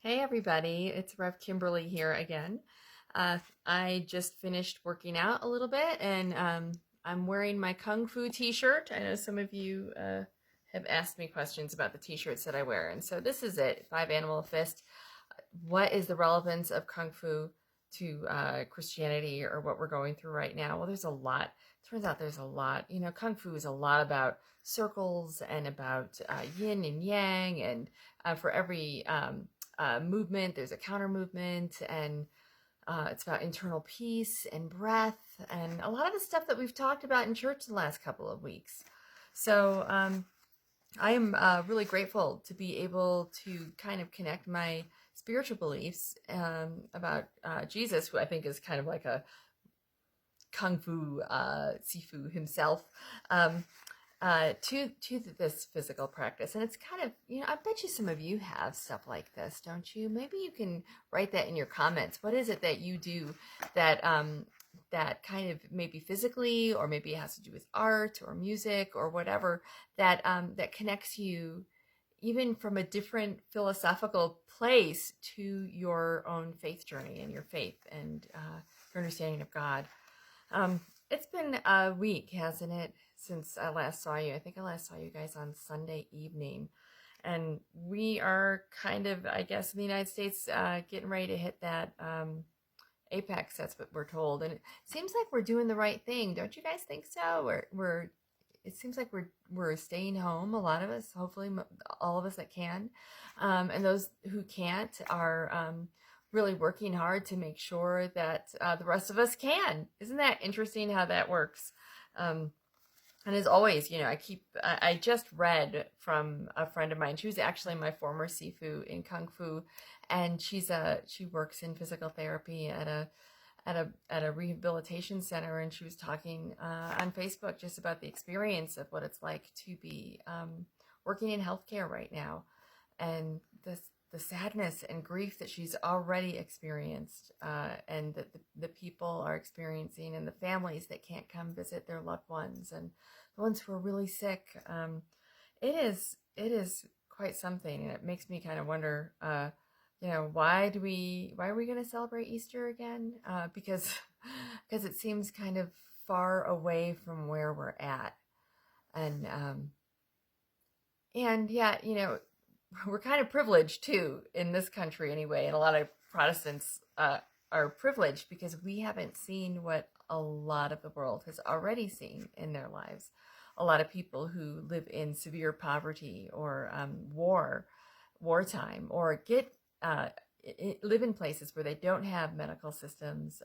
Hey everybody, it's Rev Kimberly here again. I just finished working out a little bit and I'm wearing my Kung Fu t-shirt. I know some of you have asked me questions about the t-shirts that I wear. And so this is it, Five Animal Fist. What is the relevance of Kung Fu to Christianity or what we're going through right now? Well, there's a lot. Turns out there's a lot. You know, Kung Fu is a lot about circles and about yin and yang, and for every movement, there's a counter movement, and it's about internal peace and breath, and a lot of the stuff that we've talked about in church the last couple of weeks. So I am really grateful to be able to kind of connect my spiritual beliefs about Jesus, who I think is kind of like a kung fu sifu himself. To this physical practice. And it's kind of, I bet you some of you have stuff like this, don't you? Maybe you can write that in your comments. What is it that you do that that kind of maybe physically, or maybe it has to do with art or music or whatever, that that connects you even from a different philosophical place to your own faith journey and your faith and your understanding of God. It's been a week, hasn't it, since I last saw you? I think I last saw you guys on Sunday evening. And we are kind of, I guess, in the United States, getting ready to hit that apex. That's what we're told. And it seems like we're doing the right thing. Don't you guys think so? It seems like we're staying home, a lot of us, hopefully all of us that can. And those who can't are really working hard to make sure that the rest of us can. Isn't that interesting how that works? And as always, I just read from a friend of mine. She was actually my former sifu in Kung Fu, and she works in physical therapy at a rehabilitation center, and she was talking on Facebook just about the experience of what it's like to be working in healthcare right now, and the sadness and grief that she's already experienced, and that the people are experiencing, and the families that can't come visit their loved ones, and the ones who are really sick. It is quite something, and it makes me kind of wonder, why are we going to celebrate Easter again? Because it seems kind of far away from where we're at, and yeah, we're kind of privileged too in this country anyway, and a lot of Protestants are privileged because we haven't seen what a lot of the world has already seen in their lives. A lot of people who live in severe poverty or wartime, or live in places where they don't have medical systems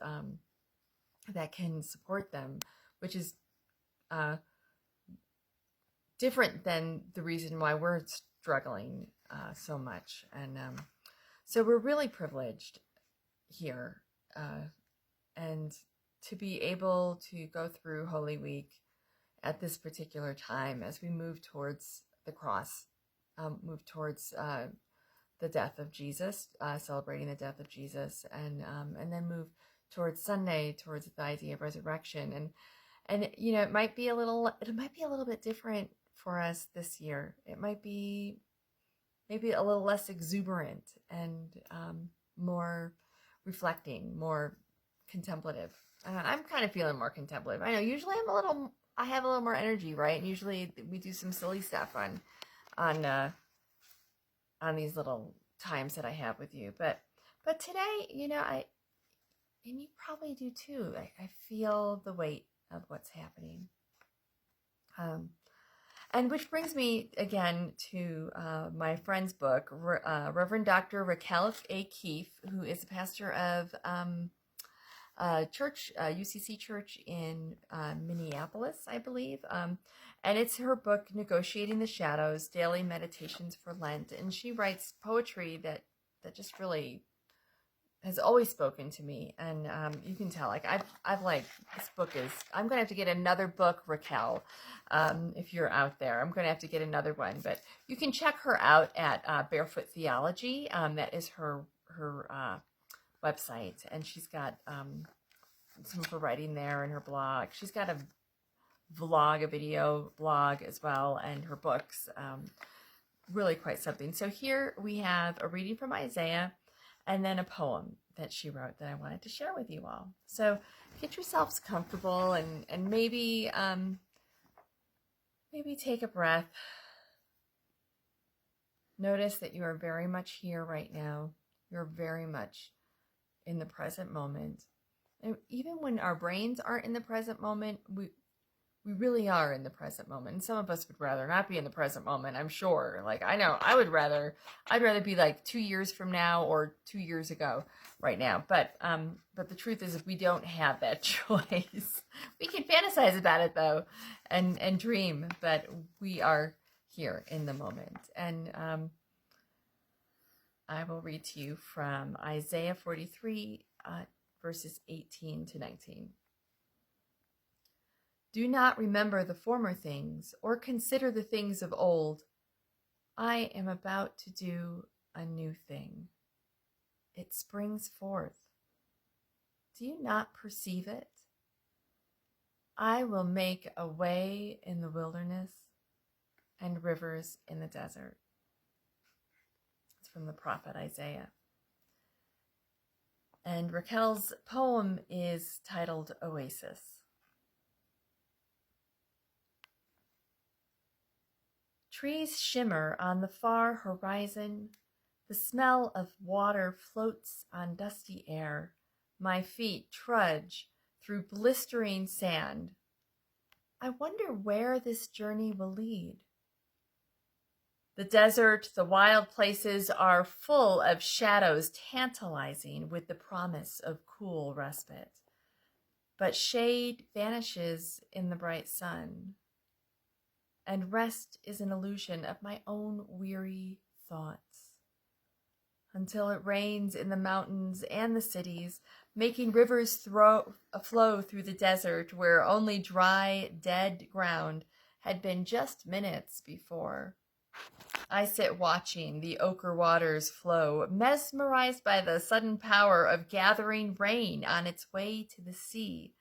that can support them, which is different than the reason why we're struggling so much. And so we're really privileged here, and to be able to go through Holy Week at this particular time as we move towards the cross, move towards the death of Jesus, celebrating the death of Jesus, and then move towards Sunday, towards the idea of resurrection. And it might be a little bit different for us this year. It might be maybe a little less exuberant and more reflecting, more contemplative. I'm kind of feeling more contemplative. I know usually I have a little more energy, right? And usually we do some silly stuff on these little times that I have with you. But today, and you probably do too. I feel the weight of what's happening. And which brings me again to my friend's book, Reverend Dr. Rachael Keefe, who is a pastor of church, UCC Church in Minneapolis, I believe. And it's her book, Negotiating the Shadows, Daily Meditations for Lent. And she writes poetry that just really has always spoken to me. And you can tell, like, I've like, this book is, I'm going to have to get another book, Raquel, if you're out there. I'm going to have to get another one. But you can check her out at Barefoot Theology. That is her website, and she's got some of her writing there in her blog. She's got a video blog as well, and her books. really quite something. So here we have a reading from Isaiah and then a poem that she wrote that I wanted to share with you all. So get yourselves comfortable and maybe maybe take a breath. Notice that you are very much here right now. You're very much in the present moment. And even when our brains aren't in the present moment, we really are in the present moment. And some of us would rather not be in the present moment, I'm sure. Like, I know I'd rather be like 2 years from now or 2 years ago right now. But the truth is, if we don't have that choice, we can fantasize about it though, and dream, but we are here in the moment. And I will read to you from Isaiah 43, verses 18 to 19. Do not remember the former things or consider the things of old. I am about to do a new thing. It springs forth. Do you not perceive it? I will make a way in the wilderness and rivers in the desert. It's from the prophet Isaiah. And Raquel's poem is titled Oasis. Trees shimmer on the far horizon. The smell of water floats on dusty air. My feet trudge through blistering sand. I wonder where this journey will lead. The desert, the wild places are full of shadows tantalizing with the promise of cool respite. But shade vanishes in the bright sun, and rest is an illusion of my own weary thoughts. Until it rains in the mountains and the cities, making rivers flow through the desert where only dry, dead ground had been just minutes before. I sit watching the ochre waters flow, mesmerized by the sudden power of gathering rain on its way to the sea,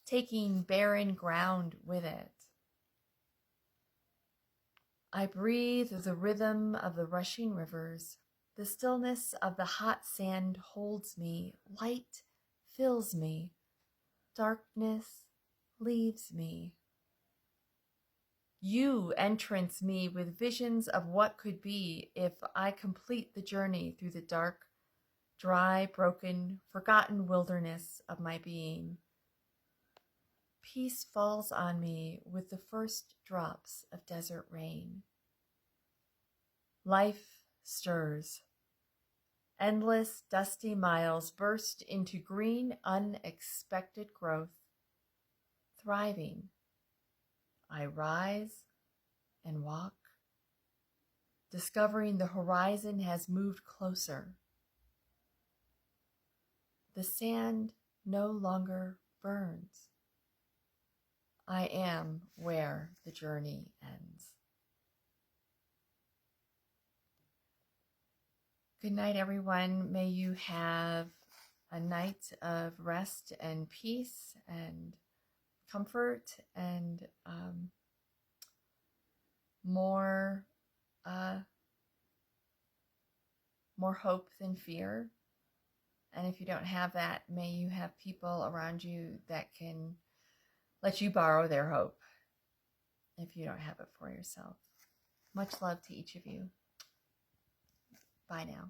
taking barren ground with it. I breathe the rhythm of the rushing rivers. The stillness of the hot sand holds me. Light fills me. Darkness leaves me. You entrance me with visions of what could be if I complete the journey through the dark, dry, broken, forgotten wilderness of my being. Peace falls on me with the first drops of desert rain. Life stirs. Endless, dusty miles burst into green, unexpected growth. Thriving, I rise and walk, discovering the horizon has moved closer. The sand no longer burns. I am where the journey ends. Good night, everyone. May you have a night of rest and peace and comfort and more hope than fear. And if you don't have that, may you have people around you that can let you borrow their hope if you don't have it for yourself. Much love to each of you. Bye now.